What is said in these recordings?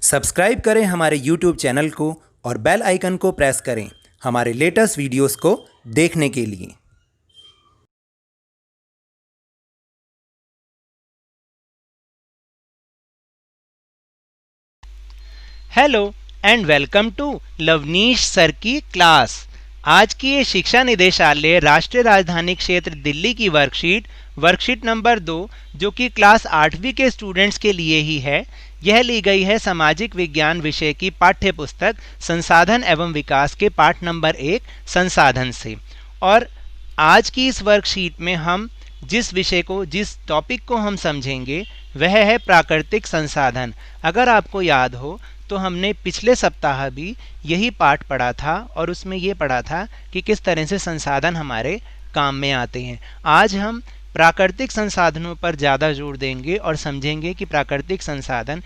Subscribe करें हमारे YouTube channel को और बेल आइकन को प्रेस करें हमारे लेटेस्ट वीडियोस को देखने के लिए। Hello and welcome to Lavneesh sir की क्लास। आज की ये शिक्षा निदेशालय राष्ट्रीय राजधानी क्षेत्र दिल्ली की वर्कशीट नंबर 2 जो कि क्लास 8वीं के स्टूडेंट्स के लिए ही है, यह ली गई है सामाजिक विज्ञान विषय की पाठ्य पुस्तक संसाधन एवं विकास के पाठ नंबर 1 संसाधन से। और आज की इस वर्कशीट में हम जिस टॉपिक को हम समझेंगे वह है प्राकृतिक संसाधन। अगर आपको याद हो तो हमने पिछले सप्ताह भी यही पाठ पढ़ा था और उसमें ये पढ़ा था कि किस तरह से संसाधन हमारे काम में आते हैं। आज हम प्राकृतिक संसाधनों पर ज़्यादा जोर देंगे और समझेंगे कि प्राकृतिक संसाधन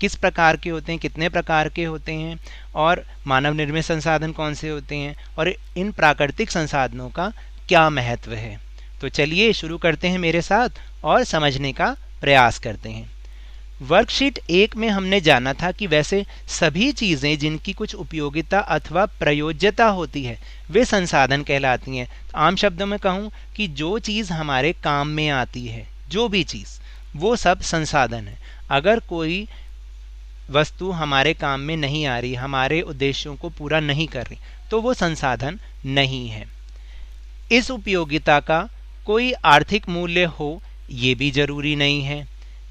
किस प्रकार के होते हैं, कितने प्रकार के होते हैं और मानव निर्मित संसाधन कौन से होते हैं और इन प्राकृतिक संसाधनों का क्या महत्व है। तो चलिए शुरू करते हैं मेरे साथ और समझने का प्रयास करते हैं। वर्कशीट 1 में हमने जाना था कि वैसे सभी चीज़ें जिनकी कुछ उपयोगिता अथवा प्रयोज्यता होती है वे संसाधन कहलाती हैं। आम शब्दों में कहूँ कि जो चीज़ हमारे काम में आती है, जो भी चीज़, वो सब संसाधन है। अगर कोई वस्तु हमारे काम में नहीं आ रही, हमारे उद्देश्यों को पूरा नहीं कर रही, तो वो संसाधन नहीं है। इस उपयोगिता का कोई आर्थिक मूल्य हो ये भी जरूरी नहीं है।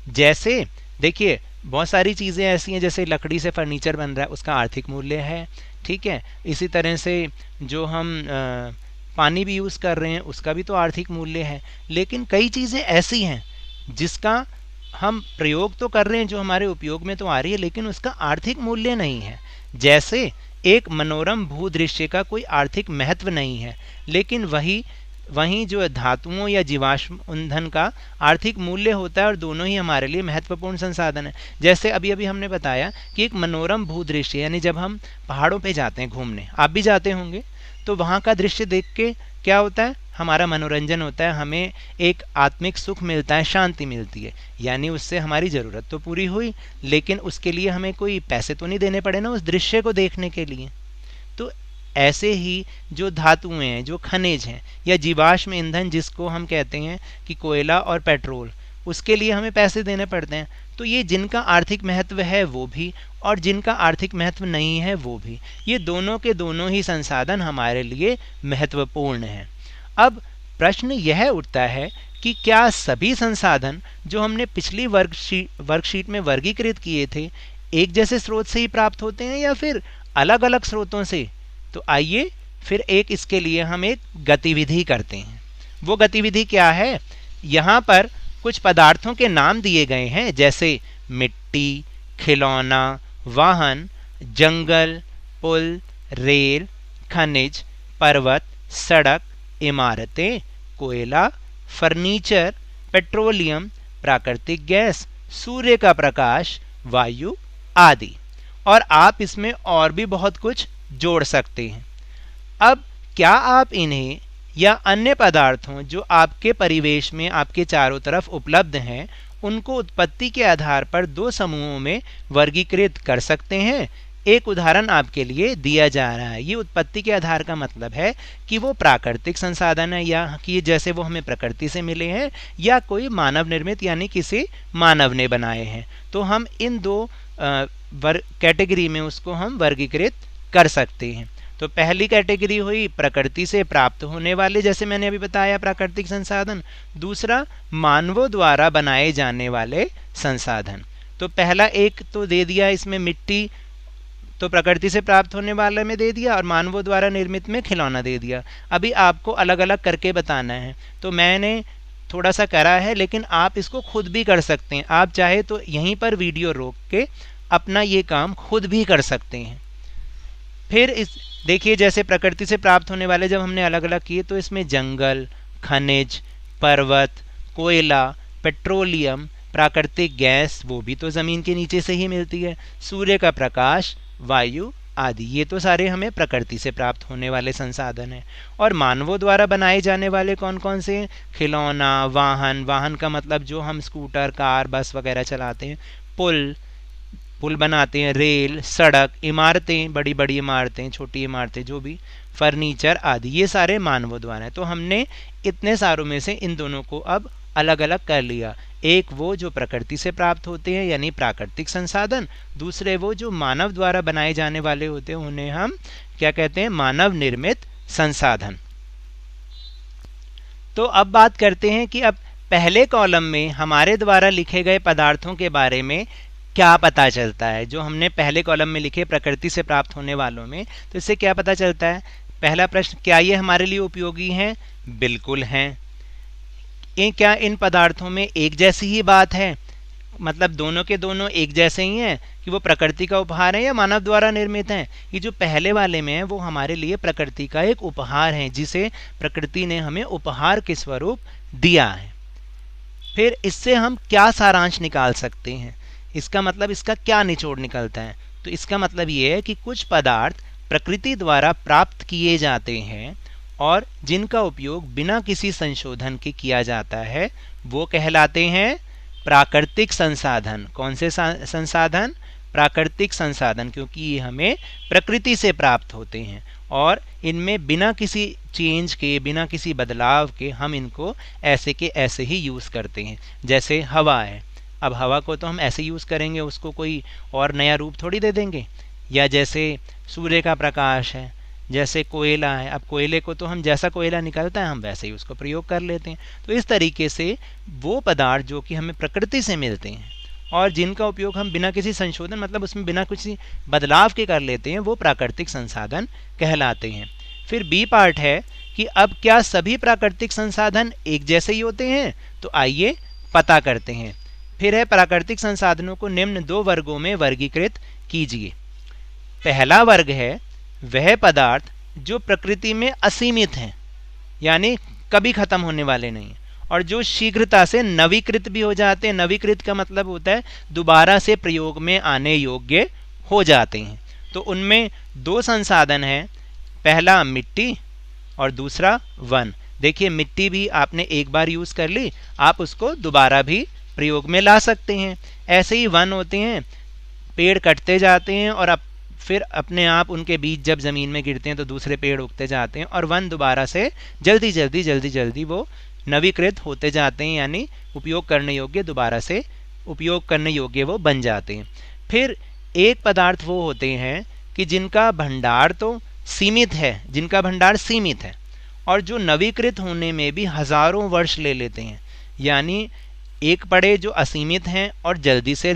जैसे देखिए बहुत सारी चीज़ें ऐसी हैं, जैसे लकड़ी से फर्नीचर बन रहा है, उसका आर्थिक मूल्य है, ठीक है। इसी तरह से जो हम पानी भी यूज़ कर रहे हैं उसका भी तो आर्थिक मूल्य है। लेकिन कई चीज़ें ऐसी हैं जिसका हम प्रयोग तो कर रहे हैं, जो हमारे उपयोग में तो आ रही है, लेकिन उसका आर्थिक मूल्य नहीं है। जैसे एक मनोरम भूदृश्य का कोई आर्थिक महत्व नहीं है, लेकिन वहीं जो धातुओं या जीवाश्म ईंधन का आर्थिक मूल्य होता है और दोनों ही हमारे लिए महत्वपूर्ण संसाधन है। जैसे अभी हमने बताया कि एक मनोरम भूदृश्य, यानी जब हम पहाड़ों पे जाते हैं घूमने, आप भी जाते होंगे, तो वहाँ का दृश्य देख के क्या होता है, हमारा मनोरंजन होता है, हमें एक आत्मिक सुख मिलता है, शांति मिलती है, यानी उससे हमारी ज़रूरत तो पूरी हुई, लेकिन उसके लिए हमें कोई पैसे तो नहीं देने पड़े ना उस दृश्य को देखने के लिए। तो ऐसे ही जो धातुएं हैं, जो खनिज हैं या जीवाश्म ईंधन जिसको हम कहते हैं कि कोयला और पेट्रोल, उसके लिए हमें पैसे देने पड़ते हैं। तो ये जिनका आर्थिक महत्व है वो भी और जिनका आर्थिक महत्व नहीं है वो भी, ये दोनों के दोनों ही संसाधन हमारे लिए महत्वपूर्ण हैं। अब प्रश्न यह उठता है कि क्या सभी संसाधन जो हमने पिछली वर्कशीट में वर्गीकृत किए थे एक जैसे स्रोत से ही प्राप्त होते हैं या फिर अलग अलग स्रोतों से? तो आइए फिर इसके लिए हम एक गतिविधि करते हैं। वो गतिविधि क्या है? यहाँ पर कुछ पदार्थों के नाम दिए गए हैं, जैसे मिट्टी, खिलौना, वाहन, जंगल, पुल, रेल, खनिज, पर्वत, सड़क, इमारतें, कोयला, फर्नीचर, पेट्रोलियम, प्राकृतिक गैस, सूर्य का प्रकाश, वायु आदि। और आप इसमें और भी बहुत कुछ जोड़ सकते हैं। अब क्या आप इन्हें या अन्य पदार्थों जो आपके परिवेश में आपके चारों तरफ उपलब्ध हैं उनको उत्पत्ति के आधार पर 2 समूहों में वर्गीकृत कर सकते हैं? एक उदाहरण आपके लिए दिया जा रहा है। ये उत्पत्ति के आधार का मतलब है कि वो प्राकृतिक संसाधन है या कि जैसे वो हमें प्रकृति से मिले हैं या कोई मानव निर्मित यानी किसी मानव ने बनाए हैं। तो हम इन 2 कैटेगरी में उसको हम वर्गीकृत कर सकते हैं। तो पहली कैटेगरी हुई प्रकृति से प्राप्त होने वाले, जैसे मैंने अभी बताया प्राकृतिक संसाधन। दूसरा मानवों द्वारा बनाए जाने वाले संसाधन। तो पहला एक तो दे दिया, इसमें मिट्टी तो प्रकृति से प्राप्त होने वाले में दे दिया और मानवों द्वारा निर्मित में खिलौना दे दिया। अभी आपको अलग अलग करके बताना है, तो मैंने थोड़ा सा करा है, लेकिन आप इसको खुद भी कर सकते हैं। आप चाहे तो यहीं पर वीडियो रोक के अपना ये काम खुद भी कर सकते हैं। फिर देखिए, जैसे प्रकृति से प्राप्त होने वाले जब हमने अलग अलग किए तो इसमें जंगल, खनिज, पर्वत, कोयला, पेट्रोलियम, प्राकृतिक गैस, वो भी तो ज़मीन के नीचे से ही मिलती है, सूर्य का प्रकाश, वायु आदि, ये तो सारे हमें प्रकृति से प्राप्त होने वाले संसाधन हैं। और मानवों द्वारा बनाए जाने वाले कौन कौन से? खिलौना, वाहन का मतलब जो हम स्कूटर, कार, बस वगैरह चलाते हैं, पुल, पुल बनाते हैं, रेल, सड़क, इमारतें, बड़ी बड़ी इमारतें, छोटी इमारतें, जो भी, फर्नीचर आदि, ये सारे मानवों द्वारा है। तो हमने इतने सारों में से इन दोनों को अब अलग अलग कर लिया। एक वो जो प्रकृति से प्राप्त होते हैं यानी प्राकृतिक संसाधन, दूसरे वो जो मानव द्वारा बनाए जाने वाले होते हैं, उन्हें हम क्या कहते हैं, मानव निर्मित संसाधन। तो अब बात करते हैं कि अब पहले कॉलम में हमारे द्वारा लिखे गए पदार्थों के बारे में क्या पता चलता है। जो हमने पहले कॉलम में लिखे प्रकृति से प्राप्त होने वालों में, तो इससे क्या पता चलता है। पहला प्रश्न, क्या ये हमारे लिए उपयोगी हैं? बिल्कुल हैं। क्या इन पदार्थों में एक जैसी ही बात है, मतलब दोनों के दोनों एक जैसे ही हैं कि वो प्रकृति का उपहार है या मानव द्वारा निर्मित हैं? ये जो पहले वाले में है वो हमारे लिए प्रकृति का एक उपहार है, जिसे प्रकृति ने हमें उपहार के स्वरूप दिया है। फिर इससे हम क्या सारांश निकाल सकते हैं, इसका मतलब इसका क्या निचोड़ निकलता है। तो इसका मतलब ये है कि कुछ पदार्थ प्रकृति द्वारा प्राप्त किए जाते हैं और जिनका उपयोग बिना किसी संशोधन के किया जाता है, वो कहलाते हैं प्राकृतिक संसाधन। कौन से संसाधन? प्राकृतिक संसाधन, क्योंकि ये हमें प्रकृति से प्राप्त होते हैं और इनमें बिना किसी चेंज के, बिना किसी बदलाव के हम इनको ऐसे के ऐसे ही यूज़ करते हैं। जैसे हवा है, अब हवा को तो हम ऐसे यूज़ करेंगे, उसको कोई और नया रूप थोड़ी दे देंगे। या जैसे सूर्य का प्रकाश है, जैसे कोयला है, अब कोयले को तो हम जैसा कोयला निकलता है हम वैसे ही उसको प्रयोग कर लेते हैं। तो इस तरीके से वो पदार्थ जो कि हमें प्रकृति से मिलते हैं और जिनका उपयोग हम बिना किसी संशोधन, मतलब उसमें बिना किसी बदलाव के कर लेते हैं, वो प्राकृतिक संसाधन कहलाते हैं। फिर बी पार्ट है कि अब क्या सभी प्राकृतिक संसाधन एक जैसे ही होते हैं? तो आइए पता करते हैं। फिर है प्राकृतिक संसाधनों को निम्न दो वर्गों में वर्गीकृत कीजिए। पहला वर्ग है वह पदार्थ जो प्रकृति में असीमित हैं, यानी कभी खत्म होने वाले नहीं, और जो शीघ्रता से नवीकृत भी हो जाते हैं। नवीकृत का मतलब होता है दोबारा से प्रयोग में आने योग्य हो जाते हैं। तो उनमें दो संसाधन हैं, पहला मिट्टी और दूसरा वन। देखिए, मिट्टी भी आपने एक बार यूज कर ली, आप उसको दोबारा भी प्रयोग में ला सकते हैं। ऐसे ही वन होते हैं, पेड़ कटते जाते हैं और अब फिर अपने आप उनके बीज जब जमीन में गिरते हैं तो दूसरे पेड़ उगते जाते हैं और वन दोबारा से जल्दी जल्दी वो नवीकृत होते जाते हैं, यानी उपयोग करने योग्य, दोबारा से उपयोग करने योग्य वो बन जाते हैं। फिर एक पदार्थ वो होते हैं कि जिनका भंडार तो सीमित है, जिनका भंडार सीमित है और जो नवीकृत होने में भी हजारों वर्ष ले लेते हैं। यानी एक पड़े जो असीमित हैं और जल्दी से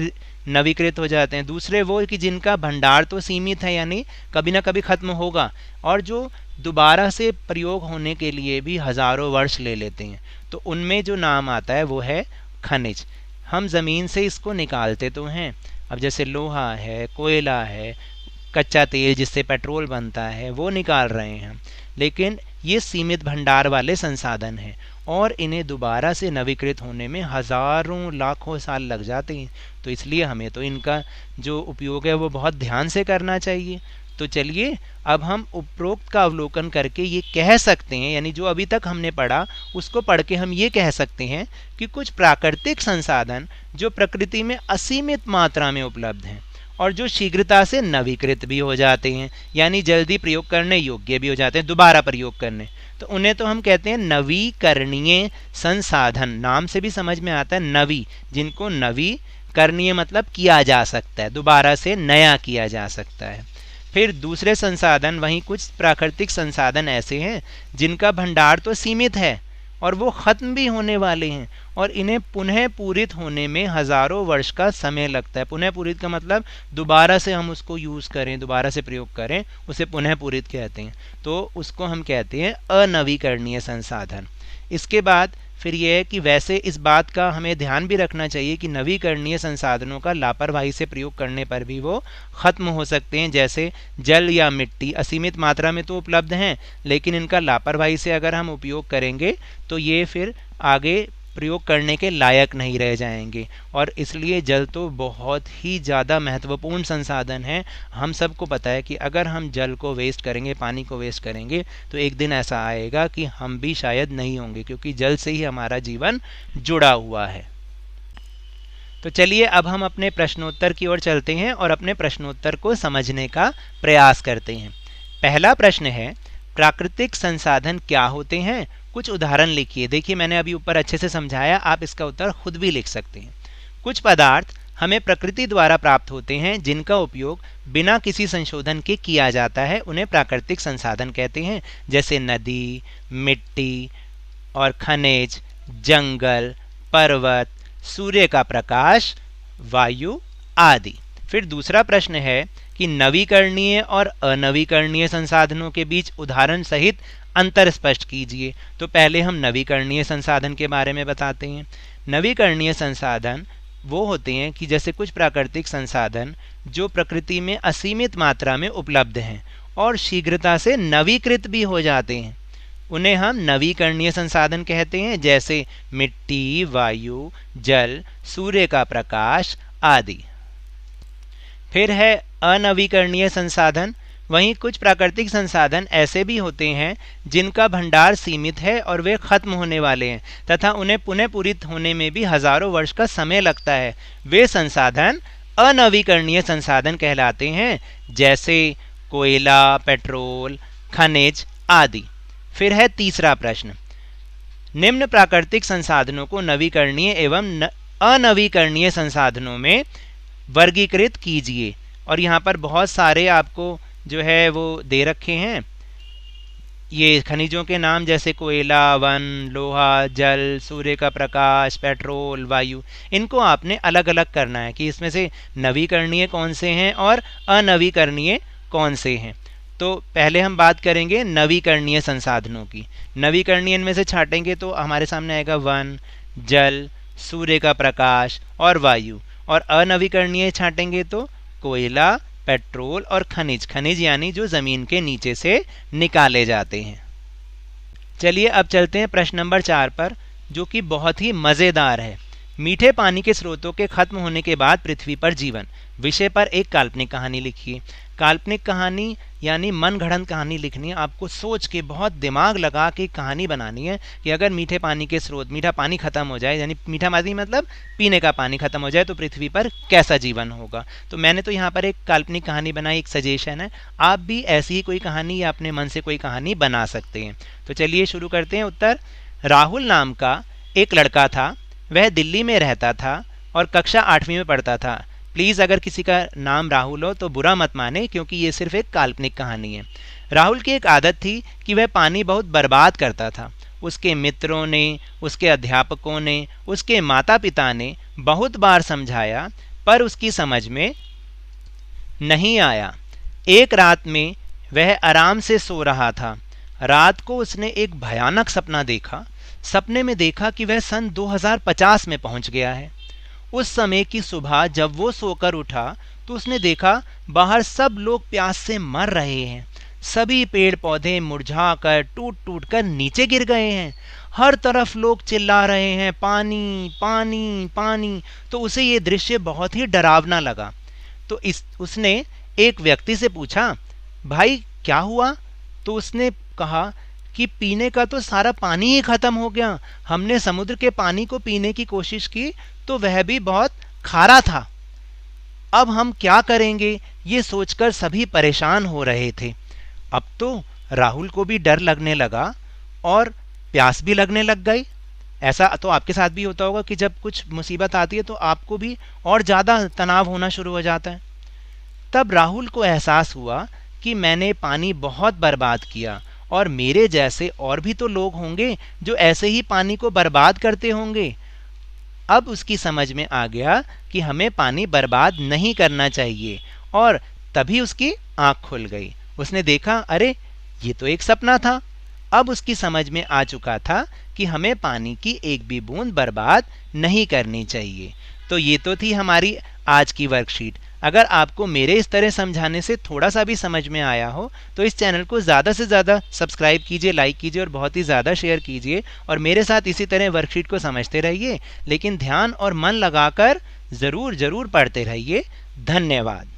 नवीकृत हो जाते हैं, दूसरे वो कि जिनका भंडार तो सीमित है, यानी कभी ना कभी खत्म होगा, और जो दोबारा से प्रयोग होने के लिए भी हजारों वर्ष ले लेते हैं। तो उनमें जो नाम आता है वो है खनिज। हम ज़मीन से इसको निकालते तो हैं, अब जैसे लोहा है, कोयला है, कच्चा तेल जिससे पेट्रोल बनता है, वो निकाल रहे हैं, लेकिन ये सीमित भंडार वाले संसाधन हैं और इन्हें दोबारा से नवीकृत होने में हजारों लाखों साल लग जाते हैं। तो इसलिए हमें तो इनका जो उपयोग है वो बहुत ध्यान से करना चाहिए। तो चलिए अब हम उपरोक्त का अवलोकन करके ये कह सकते हैं, यानी जो अभी तक हमने पढ़ा उसको पढ़ के हम ये कह सकते हैं कि कुछ प्राकृतिक संसाधन जो प्रकृति में असीमित मात्रा में उपलब्ध हैं और जो शीघ्रता से नवीकृत भी हो जाते हैं, यानी जल्दी प्रयोग करने योग्य भी हो जाते हैं, दोबारा प्रयोग करने, तो उन्हें तो हम कहते हैं नवीकरणीय संसाधन। नाम से भी समझ में आता है नवी, जिनको नवीकरणीय मतलब किया जा सकता है, दोबारा से नया किया जा सकता है। फिर दूसरे संसाधन, वहीं कुछ प्राकृतिक संसाधन ऐसे हैं जिनका भंडार तो सीमित है और वो खत्म भी होने वाले हैं और इन्हें पुनः पूरित होने में हजारों वर्ष का समय लगता है। पुनः पूरित का मतलब दोबारा से हम उसको यूज करें, दोबारा से प्रयोग करें, उसे पुनः पूरित कहते हैं। तो उसको हम कहते हैं अनवीकरणीय संसाधन। इसके बाद फिर यह है कि वैसे इस बात का हमें ध्यान भी रखना चाहिए कि नवीकरणीय संसाधनों का लापरवाही से प्रयोग करने पर भी वो खत्म हो सकते हैं। जैसे जल या मिट्टी असीमित मात्रा में तो उपलब्ध हैं, लेकिन इनका लापरवाही से अगर हम उपयोग करेंगे तो ये फिर आगे प्रयोग करने के लायक नहीं रह जाएंगे। और इसलिए जल तो बहुत ही ज़्यादा महत्वपूर्ण संसाधन है। हम सबको पता है कि अगर हम जल को वेस्ट करेंगे, पानी को वेस्ट करेंगे, तो एक दिन ऐसा आएगा कि हम भी शायद नहीं होंगे, क्योंकि जल से ही हमारा जीवन जुड़ा हुआ है। तो चलिए अब हम अपने प्रश्नोत्तर की ओर चलते हैं और अपने प्रश्नोत्तर को समझने का प्रयास करते हैं। पहला प्रश्न है, प्राकृतिक संसाधन क्या होते हैं? कुछ उदाहरण लिखिए। देखिए मैंने अभी ऊपर अच्छे से समझाया, आप इसका उत्तर खुद भी लिख सकते हैं। कुछ पदार्थ हमें प्रकृति द्वारा प्राप्त होते हैं जिनका उपयोग बिना किसी संशोधन के किया जाता है, उन्हें प्राकृतिक संसाधन कहते हैं। जैसे नदी, मिट्टी और खनिज, जंगल, पर्वत, सूर्य का प्रकाश, वायु आदि। फिर दूसरा प्रश्न है कि नवीकरणीय और अनवीकरणीय संसाधनों के बीच उदाहरण सहित अंतर स्पष्ट कीजिए। तो पहले हम नवीकरणीय संसाधन के बारे में बताते हैं। नवीकरणीय संसाधन वो होते हैं कि जैसे कुछ प्राकृतिक संसाधन जो प्रकृति में असीमित मात्रा में उपलब्ध हैं और शीघ्रता से नवीकृत भी हो जाते हैं, उन्हें हम नवीकरणीय संसाधन कहते हैं। जैसे मिट्टी, वायु, जल, सूर्य का प्रकाश आदि। फिर है अनवीकरणीय संसाधन। वहीं कुछ प्राकृतिक संसाधन ऐसे भी होते हैं जिनका भंडार सीमित है और वे खत्म होने वाले हैं तथा उन्हें पुनः पूरित होने में भी हजारों वर्ष का समय लगता है। वे संसाधन अनवीकरणीय संसाधन कहलाते हैं, जैसे कोयला, पेट्रोल, खनिज आदि। फिर है तीसरा प्रश्न, निम्न प्राकृतिक संसाधनों को नवीकरणीय एवं अनवीकरणीय संसाधनों में वर्गीकृत कीजिए। और यहाँ पर बहुत सारे आपको जो है वो दे रखे हैं ये खनिजों के नाम, जैसे कोयला, वन, लोहा, जल, सूर्य का प्रकाश, पेट्रोल, वायु। इनको आपने अलग अलग करना है कि इसमें से नवीकरणीय कौन से हैं और अनवीकरणीय कौन से हैं। तो पहले हम बात करेंगे नवीकरणीय संसाधनों की। नवीकरणीय इनमें से छाटेंगे तो हमारे सामने आएगा वन, जल, सूर्य का प्रकाश और वायु। और अनवीकरणीय छाटेंगे तो कोयला, पेट्रोल और खनिज। खनिज यानी जो जमीन के नीचे से निकाले जाते हैं। चलिए अब चलते हैं प्रश्न नंबर 4 पर, जो कि बहुत ही मज़ेदार है। मीठे पानी के स्रोतों के खत्म होने के बाद पृथ्वी पर जीवन विषय पर एक काल्पनिक कहानी लिखिए। काल्पनिक कहानी यानी मन गढ़ंत कहानी लिखनी है। आपको सोच के बहुत दिमाग लगा के कहानी बनानी है कि अगर मीठे पानी के स्रोत, मीठा पानी खत्म हो जाए, यानी मीठा पानी मतलब पीने का पानी खत्म हो जाए, तो पृथ्वी पर कैसा जीवन होगा। तो मैंने तो यहाँ पर एक काल्पनिक कहानी बनाई, एक सजेशन है। आप भी ऐसी ही कोई कहानी या अपने मन से कोई कहानी बना सकते हैं। तो चलिए शुरू करते हैं। उत्तर, राहुल नाम का एक लड़का था। वह दिल्ली में रहता था और कक्षा 8वीं में पढ़ता था। प्लीज़ अगर किसी का नाम राहुल हो तो बुरा मत माने, क्योंकि ये सिर्फ एक काल्पनिक कहानी है। राहुल की एक आदत थी कि वह पानी बहुत बर्बाद करता था। उसके मित्रों ने, उसके अध्यापकों ने, उसके माता पिता ने बहुत बार समझाया, पर उसकी समझ में नहीं आया। एक रात में वह आराम से सो रहा था। रात को उसने एक भयानक सपना देखा। सपने में देखा कि वह सन 2050 में पहुंच गया है। उस समय की सुबह जब वो सोकर उठा तो उसने देखा बाहर सब लोग प्यास से मर रहे हैं। सभी पेड़ पौधे मुरझाकर टूट टूट कर नीचे गिर गए हैं। हर तरफ लोग चिल्ला रहे हैं, पानी पानी पानी। तो उसे ये दृश्य बहुत ही डरावना लगा। तो उसने एक व्यक्ति से पूछा, भाई क्या हुआ? तो उसने कहा कि पीने का तो सारा पानी ही खत्म हो गया। हमने समुद्र के पानी को पीने की कोशिश की तो वह भी बहुत खारा था। अब हम क्या करेंगे, ये सोचकर सभी परेशान हो रहे थे। अब तो राहुल को भी डर लगने लगा और प्यास भी लगने लग गई। ऐसा तो आपके साथ भी होता होगा कि जब कुछ मुसीबत आती है तो आपको भी और ज़्यादा तनाव होना शुरू हो जाता है। तब राहुल को एहसास हुआ कि मैंने पानी बहुत बर्बाद किया और मेरे जैसे और भी तो लोग होंगे जो ऐसे ही पानी को बर्बाद करते होंगे। अब उसकी समझ में आ गया कि हमें पानी बर्बाद नहीं करना चाहिए और तभी उसकी आंख खुल गई। उसने देखा, अरे ये तो एक सपना था। अब उसकी समझ में आ चुका था कि हमें पानी की एक भी बूंद बर्बाद नहीं करनी चाहिए। तो ये तो थी हमारी आज की वर्कशीट। अगर आपको मेरे इस तरह समझाने से थोड़ा सा भी समझ में आया हो तो इस चैनल को ज़्यादा से ज़्यादा सब्सक्राइब कीजिए, लाइक कीजिए और बहुत ही ज़्यादा शेयर कीजिए और मेरे साथ इसी तरह वर्कशीट को समझते रहिए, लेकिन ध्यान और मन लगाकर ज़रूर पढ़ते रहिए। धन्यवाद।